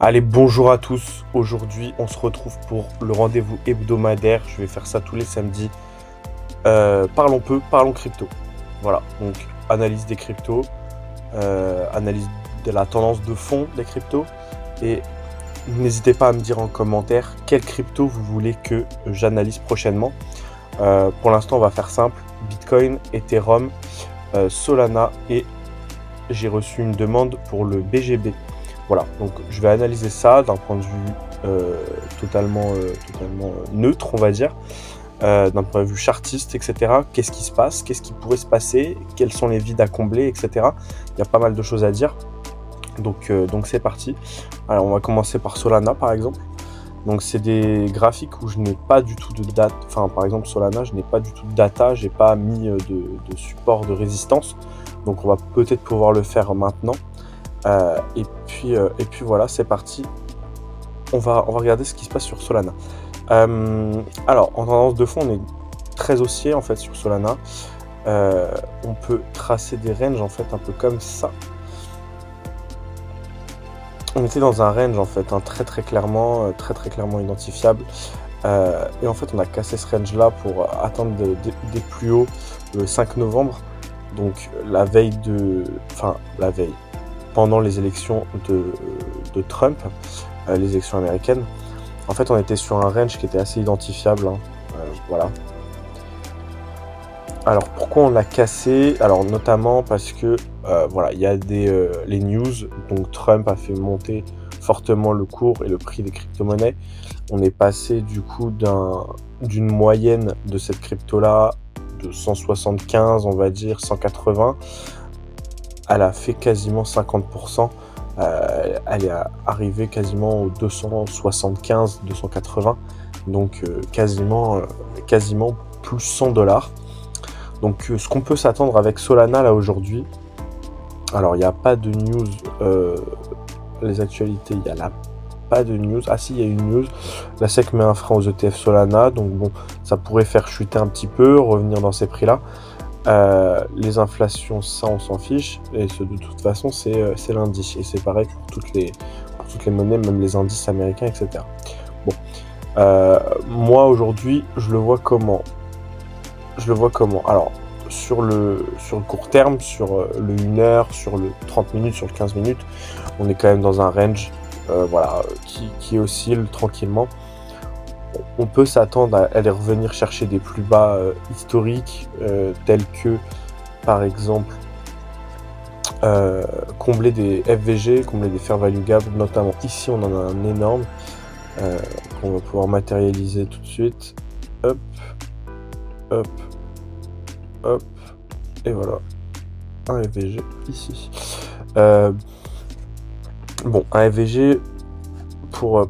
Allez, bonjour à tous. Aujourd'hui, on se retrouve pour le rendez-vous hebdomadaire. Je vais faire ça tous les samedis. Parlons peu, parlons crypto. Voilà, donc analyse des cryptos, analyse de la tendance de fond des cryptos. Et n'hésitez pas à me dire en commentaire quelle crypto vous voulez que j'analyse prochainement. Pour l'instant, on va faire simple. Bitcoin, Ethereum, Solana et j'ai reçu une demande pour le BGB. Voilà, donc je vais analyser ça d'un point de vue totalement neutre, on va dire, d'un point de vue chartiste, etc. Qu'est-ce qui se passe, qu'est-ce qui pourrait se passer, quels sont les vides à combler, etc. Il y a pas mal de choses à dire, donc c'est parti. Alors on va commencer par Solana par exemple. Donc c'est des graphiques où je n'ai pas du tout de date, enfin par exemple Solana, je n'ai pas du tout de data, j'ai pas mis de support de résistance, donc on va peut-être pouvoir le faire maintenant. Et puis voilà, c'est parti. On va regarder ce qui se passe sur Solana. Alors, en tendance de fond, on est très haussier en fait sur Solana. On peut tracer des ranges en fait un peu comme ça. On était dans un range en fait, très clairement identifiable. Et en fait, on a cassé ce range là pour atteindre des plus hauts le 5 novembre. Donc la veille pendant les élections de Trump, les élections américaines. En fait, on était sur un range qui était assez identifiable. Voilà. Alors, pourquoi on l'a cassé? Alors, notamment parce que, voilà, il y a les news. Donc, Trump a fait monter fortement le cours et le prix des crypto-monnaies. On est passé, du coup, d'une moyenne de cette crypto-là de 175, on va dire, 180. Elle a fait quasiment 50%, elle est arrivée quasiment aux 275, 280, donc quasiment plus 100$. Donc ce qu'on peut s'attendre avec Solana là aujourd'hui, alors il n'y a pas de news, les actualités, il n'y a pas de news. Ah si, il y a une news, la SEC met un frein aux ETF Solana, donc bon, ça pourrait faire chuter un petit peu, revenir dans ces prix là. Les inflations, ça on s'en fiche, et de toute façon c'est l'indice, et c'est pareil pour toutes les monnaies, même les indices américains, etc. Bon, moi aujourd'hui je le vois comment? Alors sur le court terme, sur le 1 heure, sur le 30 minutes, sur le 15 minutes, on est quand même dans un range voilà, qui oscille tranquillement. On peut s'attendre à aller revenir chercher des plus bas historiques, tels que, par exemple, combler des FVG, combler des Fair Value Gap, notamment ici on en a un énorme, qu'on va pouvoir matérialiser tout de suite. Hop, hop, hop, et voilà, un FVG ici. Bon, un FVG...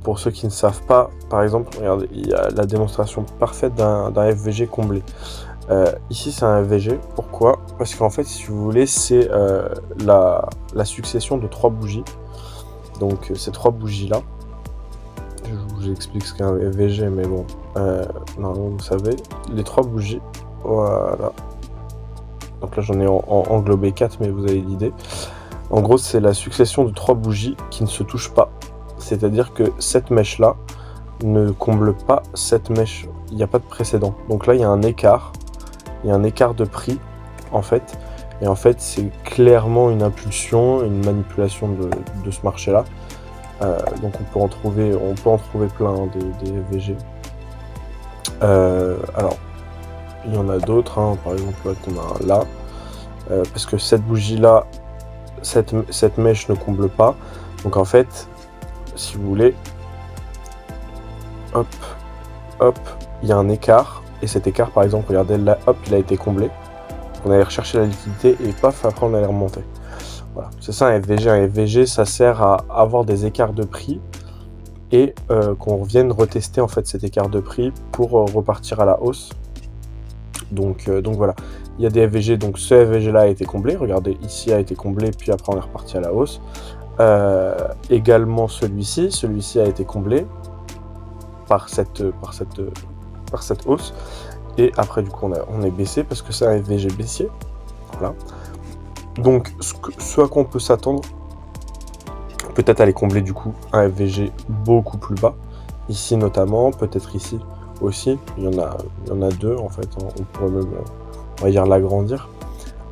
Pour ceux qui ne savent pas, par exemple, regardez, il y a la démonstration parfaite d'un FVG comblé. Ici, c'est un FVG. Pourquoi? Parce qu'en fait, si vous voulez, c'est la succession de 3 bougies. Donc, ces 3 bougies-là, je vous explique ce qu'est un FVG, mais bon, normalement, vous savez, les 3 bougies, voilà. Donc là, j'en ai englobé 4, mais vous avez l'idée. En gros, c'est la succession de 3 bougies qui ne se touchent pas. C'est-à-dire que cette mèche-là ne comble pas cette mèche, il n'y a pas de précédent. Donc là, il y a un écart de prix, en fait. Et en fait, c'est clairement une impulsion, une manipulation de ce marché-là. Donc on peut en trouver plein hein, des FVG. Alors, il y en a d'autres, hein. Par exemple, là, on a un là. Parce que cette bougie-là, cette mèche ne comble pas. Donc en fait... Si vous voulez, hop, hop, il y a un écart, et cet écart, par exemple, regardez là, hop, il a été comblé. On allait rechercher la liquidité, et paf, après on allait remonter. Voilà, c'est ça un FVG. Un FVG, ça sert à avoir des écarts de prix, et qu'on revienne retester en fait cet écart de prix pour repartir à la hausse. Donc voilà, il y a des FVG, donc ce FVG là a été comblé, regardez, ici a été comblé, puis après on est reparti à la hausse. Également celui-ci a été comblé par cette hausse, et après du coup on est baissé parce que c'est un FVG baissier. Voilà. Donc ce à quoi on peut s'attendre Peut-être aller combler du coup un FVG beaucoup plus bas. Ici notamment, peut-être ici aussi. Il y en a deux en fait. Hein. On pourrait même, on va dire, l'agrandir.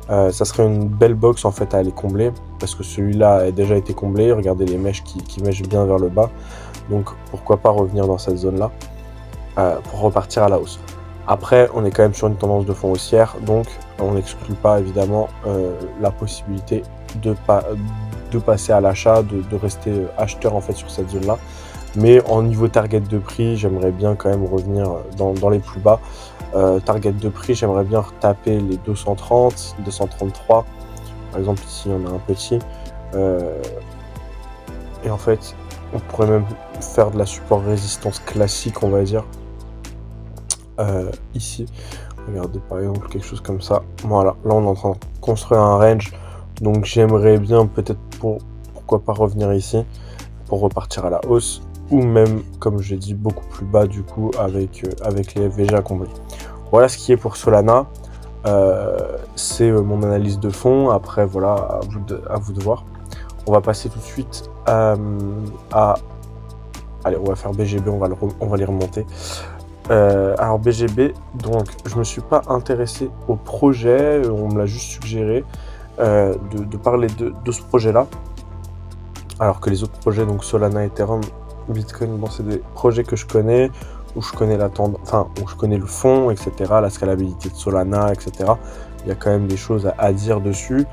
Ça serait une belle box en fait à aller combler parce que celui-là a déjà été comblé. Regardez les mèches qui mèchent bien vers le bas. Donc pourquoi pas revenir dans cette zone-là pour repartir à la hausse. Après, on est quand même sur une tendance de fond haussière, donc on n'exclut pas évidemment la possibilité de passer à l'achat, de rester acheteur en fait sur cette zone-là. Mais en niveau target de prix, j'aimerais bien quand même revenir dans les plus bas. Target de prix, j'aimerais bien retaper les 230, 233. Par exemple, ici, on a un petit. Et en fait, on pourrait même faire de la support résistance classique, on va dire. Ici, regardez par exemple quelque chose comme ça. Voilà, là on est en train de construire un range. Donc j'aimerais bien peut-être pourquoi pas revenir ici pour repartir à la hausse. Ou même, comme je l'ai dit, beaucoup plus bas du coup avec les FVG à combler. Voilà ce qui est pour Solana. C'est mon analyse de fond. Après, voilà, à vous de voir. On va passer tout de suite à... Allez, on va faire BGB, on va les remonter. Alors BGB, donc je me suis pas intéressé au projet, on me l'a juste suggéré de parler de ce projet-là. Alors que les autres projets, donc Solana, Ethereum, Bitcoin, bon, c'est des projets que je connais, où je connais la tendance, enfin où je connais le fond, etc., la scalabilité de Solana, etc. Il y a quand même des choses à dire dessus.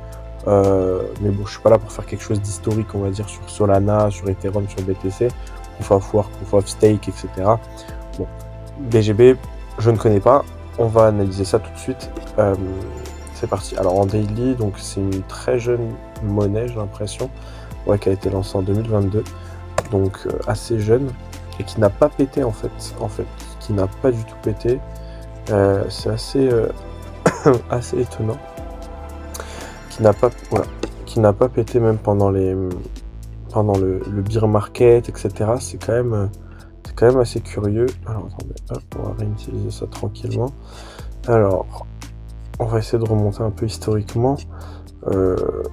Mais bon, je suis pas là pour faire quelque chose d'historique, on va dire, sur Solana, sur Ethereum, sur BTC, Proof of Work, Proof of Stake, etc. Bon, BGB, je ne connais pas. On va analyser ça tout de suite. C'est parti. Alors en daily, donc c'est une très jeune monnaie, j'ai l'impression, ouais, qui a été lancée en 2022, donc assez jeune et qui n'a pas pété en fait, qui n'a pas du tout pété. C'est assez assez étonnant. Qui n'a pas pété même pendant le bear market, etc. C'est quand même assez curieux. Alors attendez, hop, on va réutiliser ça tranquillement. Alors, on va essayer de remonter un peu historiquement.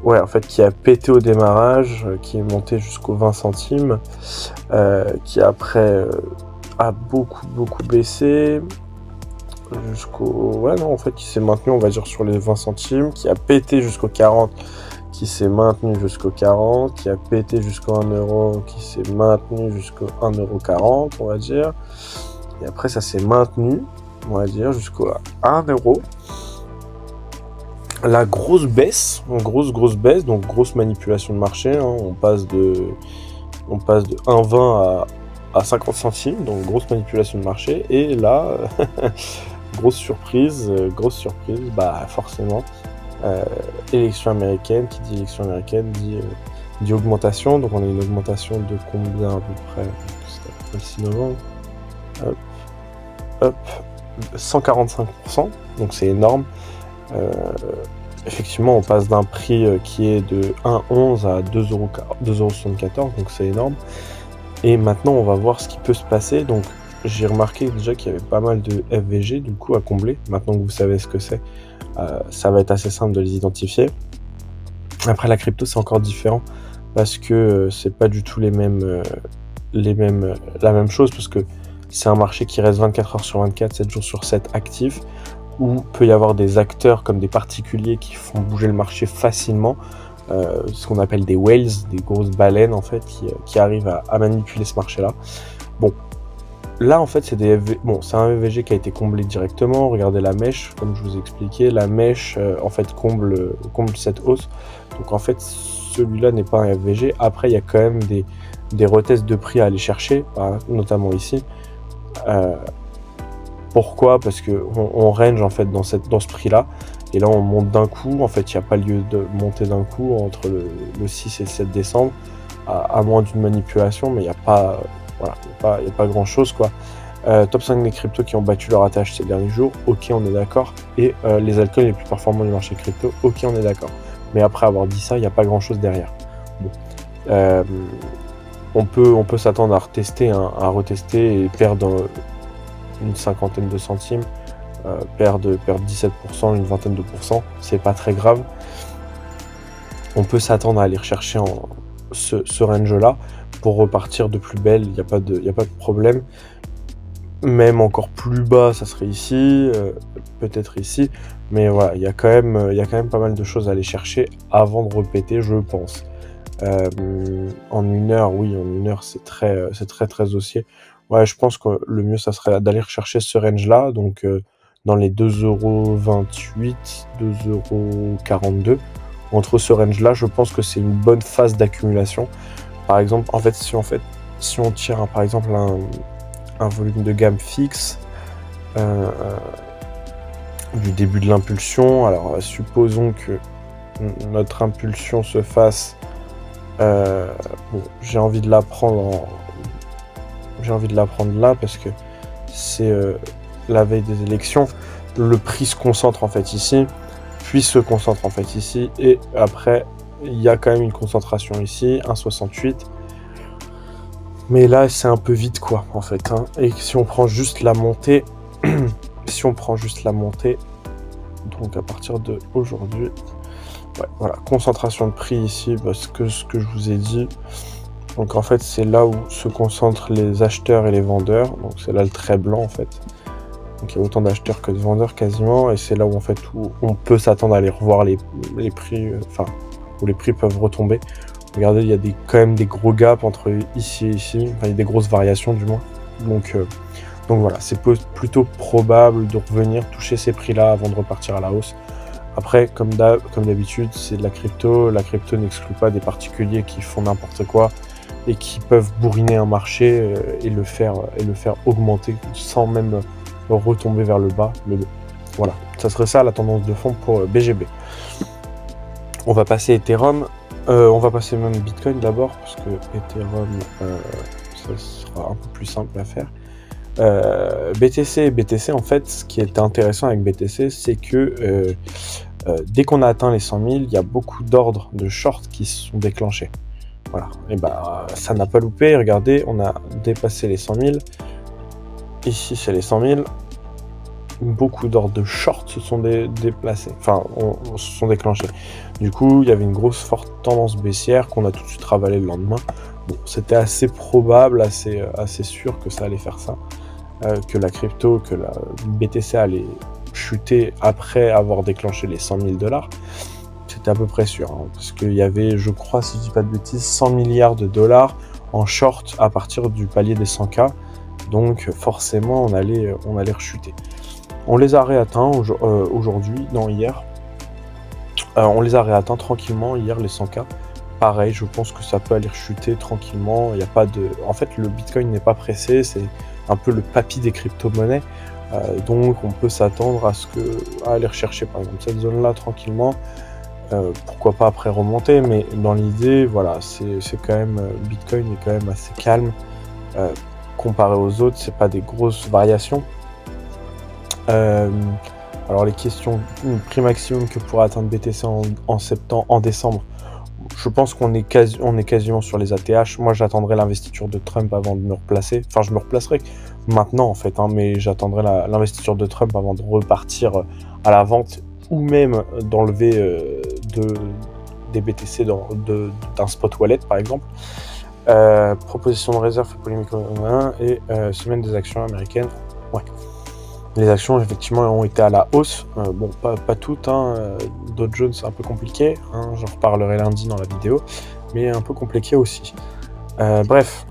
Ouais, en fait, qui a pété au démarrage, qui est monté jusqu'aux 20 centimes, qui après a beaucoup baissé. Ouais, non, en fait, qui s'est maintenu, on va dire, sur les 20 centimes, qui a pété jusqu'aux 40, qui s'est maintenu jusqu'aux 40, qui a pété jusqu'au 1 euro, qui s'est maintenu jusqu'au 1,40 €, on va dire. Et après, ça s'est maintenu, on va dire, jusqu'au 1 euro. La grosse baisse, grosse baisse, donc grosse manipulation de marché, hein, on passe de 1,20 à 50 centimes, donc grosse manipulation de marché, et là... grosse surprise, bah forcément, élection américaine, qui dit élection américaine dit augmentation, donc on a une augmentation de combien à peu près, c'était à peu près le 6 novembre, hop, 145%, donc c'est énorme. Effectivement, on passe d'un prix qui est de 1,11 à 2,74 €, donc c'est énorme. Et maintenant, on va voir ce qui peut se passer. Donc, j'ai remarqué déjà qu'il y avait pas mal de FVG du coup à combler. Maintenant que vous savez ce que c'est, ça va être assez simple de les identifier. Après, la crypto, c'est encore différent parce que c'est pas du tout la même chose, parce que c'est un marché qui reste 24 heures sur 24, 7 jours sur 7 actif, où peut y avoir des acteurs comme des particuliers qui font bouger le marché facilement. Ce qu'on appelle des whales, des grosses baleines en fait, qui arrivent à manipuler ce marché-là. Bon, là en fait c'est c'est un FVG qui a été comblé directement. Regardez la mèche, comme je vous ai expliqué, la mèche en fait comble cette hausse. Donc en fait celui-là n'est pas un FVG. Après il y a quand même des retests de prix à aller chercher, notamment ici. Pourquoi? Parce que on range en fait dans ce prix-là. Et là, on monte d'un coup. En fait, il n'y a pas lieu de monter d'un coup entre le 6 et le 7 décembre, à moins d'une manipulation, mais il n'y a pas, voilà, y a pas grand-chose, quoi. Top 5 des cryptos qui ont battu leur attache ces derniers jours, ok, on est d'accord. Et les altcoins les plus performants du marché crypto, ok, on est d'accord. Mais après avoir dit ça, il n'y a pas grand-chose derrière. Bon. On peut s'attendre à retester et perdre une cinquantaine de centimes. Perdre 17%, une vingtaine de pourcents, c'est pas très grave. On peut s'attendre à aller rechercher ce range-là pour repartir de plus belle, il n'y a pas de problème. Même encore plus bas, ça serait ici, peut-être ici, mais voilà, il y a quand même pas mal de choses à aller chercher avant de repéter, je pense. En 1 heure, oui, en 1 heure, c'est très haussier. Ouais, je pense que le mieux, ça serait d'aller rechercher ce range-là, donc dans les 2,28 €, 2,42 €. Entre ce range-là, je pense que c'est une bonne phase d'accumulation. Par exemple, si on tire par exemple un volume de gamme fixe du début de l'impulsion, alors supposons que notre impulsion se fasse, bon, j'ai envie de la prendre là parce que c'est la veille des élections, le prix se concentre en fait ici, puis se concentre en fait ici, et après il y a quand même une concentration ici, 1,68. Mais là, c'est un peu vite, quoi, en fait. Hein. Et si on prend juste la montée, donc à partir de aujourd'hui, ouais, voilà, concentration de prix ici, parce que ce que je vous ai dit. Donc en fait, c'est là où se concentrent les acheteurs et les vendeurs. Donc c'est là le trait blanc, en fait. Donc il y a autant d'acheteurs que de vendeurs quasiment, et c'est là où en fait où on peut s'attendre à aller revoir les prix, où les prix peuvent retomber. Regardez, il y a quand même des gros gaps entre ici et ici, enfin il y a des grosses variations du moins. Donc voilà, c'est plutôt probable de revenir toucher ces prix-là avant de repartir à la hausse. Après, comme d'habitude, c'est de la crypto. La crypto n'exclut pas des particuliers qui font n'importe quoi et qui peuvent bourriner un marché et le faire augmenter sans même retomber vers le bas. Mais bon, voilà, ça serait ça la tendance de fond pour BGB. On va passer Ethereum. On va passer même Bitcoin d'abord, parce que Ethereum, ça sera un peu plus simple à faire. BTC, en fait, ce qui est intéressant avec BTC, c'est que dès qu'on a atteint les 100 000, il y a beaucoup d'ordres de short qui se sont déclenchés. Voilà, et ça n'a pas loupé. Regardez, on a dépassé les 100 000. Ici, c'est les 100 000. Beaucoup d'ordres de short se sont déplacés, se sont déclenchés. Du coup, il y avait une grosse forte tendance baissière qu'on a tout de suite ravalé le lendemain. Bon, c'était assez probable, assez sûr que ça allait faire ça, que la crypto, que la BTC allait chuter après avoir déclenché les 100 000 $. C'était à peu près sûr, hein, parce qu'il y avait, je crois, si je dis pas de bêtises, 100 milliards de dollars en short à partir du palier des 100K. Donc forcément, on allait rechuter. On les a réatteints aujourd'hui, non hier. On les a réatteints tranquillement hier, les 100K. Pareil, je pense que ça peut aller rechuter tranquillement. Il y a pas de... En fait, le Bitcoin n'est pas pressé, c'est un peu le papy des crypto-monnaies. Donc on peut s'attendre à aller rechercher par exemple cette zone-là tranquillement. Pourquoi pas après remonter, mais dans l'idée, voilà, c'est quand même... Bitcoin est quand même assez calme. Comparé aux autres, c'est pas des grosses variations. Alors les questions, prix maximum que pourrait atteindre BTC en décembre, je pense qu'on est quasiment sur les ATH. Moi j'attendrai l'investiture de Trump avant de me replacer. Enfin je me replacerai maintenant en fait, hein, mais j'attendrai l'investiture de Trump avant de repartir à la vente ou même d'enlever des BTC d'un spot wallet par exemple. Proposition de réserve fait polémique et semaine des actions américaines. Ouais. Les actions, effectivement, ont été à la hausse. Bon, pas toutes. Hein. Dow Jones, c'est un peu compliqué. Hein. J'en reparlerai lundi dans la vidéo. Mais un peu compliqué aussi. Bref.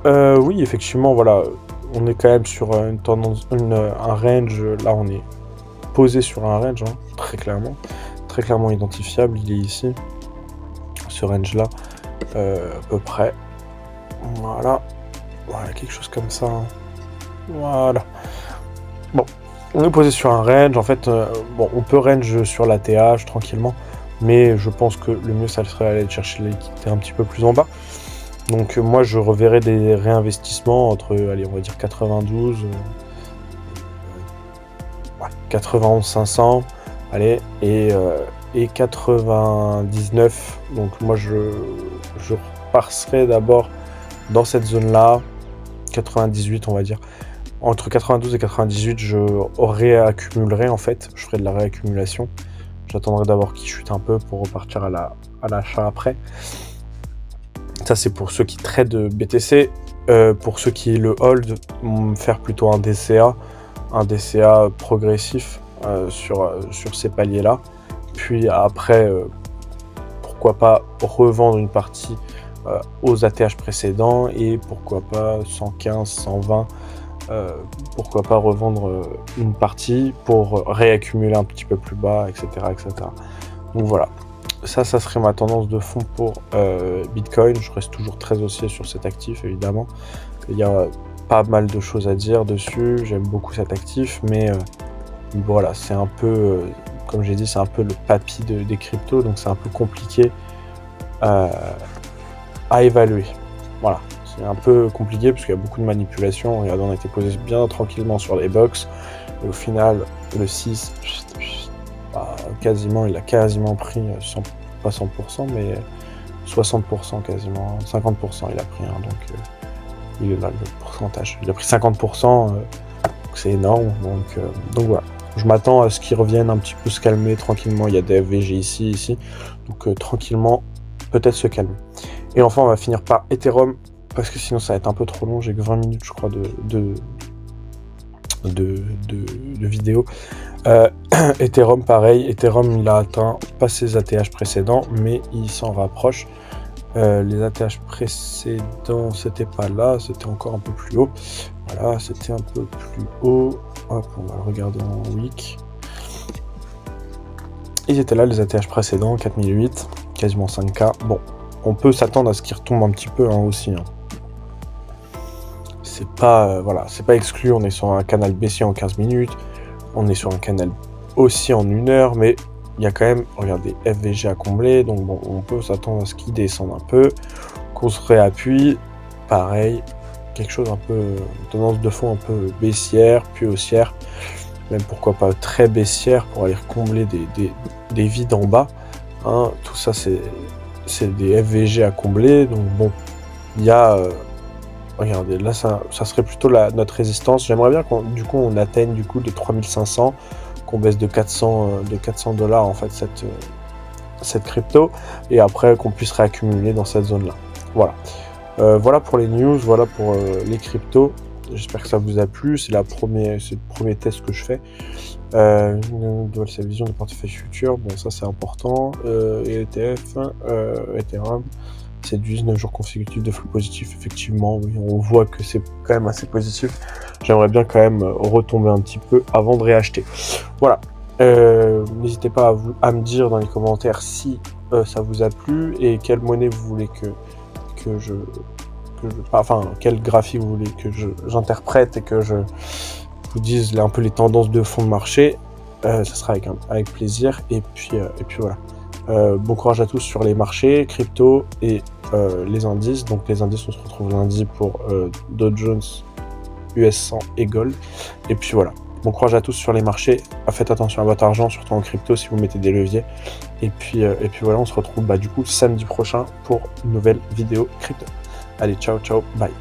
Oui, effectivement, voilà. On est quand même sur une tendance, un range. Là, on est posé sur un range, hein, très clairement. Très clairement identifiable. Il est ici. Ce range-là. À peu près. Voilà. Voilà, quelque chose comme ça. Hein. Voilà. Bon, on est posé sur un range, en fait, bon, on peut range sur la TH tranquillement, mais je pense que le mieux, ça serait d'aller chercher les liquidités un petit peu plus en bas. Donc moi, je reverrai des réinvestissements entre, allez, on va dire 92, 91 500, allez, et 99. Donc moi, je repasserai d'abord dans cette zone-là, 98, on va dire. Entre 92 et 98, je réaccumulerai en fait, je ferai de la réaccumulation. J'attendrai d'abord qu'il chute un peu pour repartir à l'achat après. Ça, c'est pour ceux qui trade BTC. Pour ceux qui le hold, faire plutôt un DCA progressif sur ces paliers-là. Puis après, pourquoi pas revendre une partie aux ATH précédents et pourquoi pas 115, 120, pourquoi pas revendre une partie pour réaccumuler un petit peu plus bas, etc. etc. Donc voilà. Ça serait ma tendance de fond pour Bitcoin. Je reste toujours très haussier sur cet actif, évidemment. Il y a pas mal de choses à dire dessus. J'aime beaucoup cet actif, mais voilà, c'est un peu, comme j'ai dit, c'est un peu le papy des cryptos, donc c'est un peu compliqué à évaluer. Voilà, c'est un peu compliqué parce qu'il y a beaucoup de manipulations. Regardez, on a été posé bien tranquillement sur les box, et au final, le 6... quasiment, il a quasiment pris, pas 100%, mais 60% quasiment, 50% il a pris, hein, donc il est là le pourcentage. Il a pris 50%, c'est énorme, donc voilà. Je m'attends à ce qu'il revienne un petit peu se calmer tranquillement. Il y a des FVG ici, donc tranquillement, peut-être se calmer. Et enfin, on va finir par Ethereum, parce que sinon ça va être un peu trop long. J'ai que 20 minutes, je crois, de vidéo. Ethereum, pareil. Ethereum, il a atteint pas ses ATH précédents, mais il s'en rapproche. Les ATH précédents, c'était pas là, c'était encore un peu plus haut. Voilà, c'était un peu plus haut. Hop, on va le regarder en week. Ils étaient là, les ATH précédents, 4008, quasiment 5K. Bon, on peut s'attendre à ce qu'il retombe un petit peu aussi. Hein. C'est pas, voilà, c'est pas exclu. On est sur un canal baissier en 15 minutes. On est sur un canal aussi en 1 heure, mais il y a quand même, regardez, FVG à combler, donc bon, on peut s'attendre à ce qu'il descende un peu, qu'on se réappuie, pareil, quelque chose un peu, tendance de fond un peu baissière, puis haussière, même pourquoi pas très baissière pour aller combler des vides en bas, hein. Tout ça c'est des FVG à combler, donc bon, il y a... regardez, là ça serait plutôt notre résistance. J'aimerais bien qu'on atteigne du coup les 3500, qu'on baisse de 400 $, en fait cette crypto, et après qu'on puisse réaccumuler dans cette zone là. Voilà. Voilà pour les news, voilà pour les cryptos. J'espère que ça vous a plu. C'est le premier test que je fais. Une nouvelle vision de portefeuille futur, bon ça c'est important. Et ETF, Ethereum, c'est 19 jours consécutifs de flux positif, effectivement, oui, on voit que c'est quand même assez positif. J'aimerais bien quand même retomber un petit peu avant de réacheter. Voilà. N'hésitez pas à me dire dans les commentaires si ça vous a plu et quelle monnaie vous voulez enfin, quel graphique vous voulez que j'interprète et que je vous dise un peu les tendances de fond de marché. Ça sera avec plaisir. Et puis voilà. Bon courage à tous sur les marchés, crypto et les indices. Donc les indices, on se retrouve lundi pour Dow Jones, US 100 et Gold. Et puis voilà. Bon courage à tous sur les marchés. Faites attention à votre argent, surtout en crypto si vous mettez des leviers. Et puis voilà, on se retrouve du coup samedi prochain pour une nouvelle vidéo crypto. Allez, ciao, ciao, bye.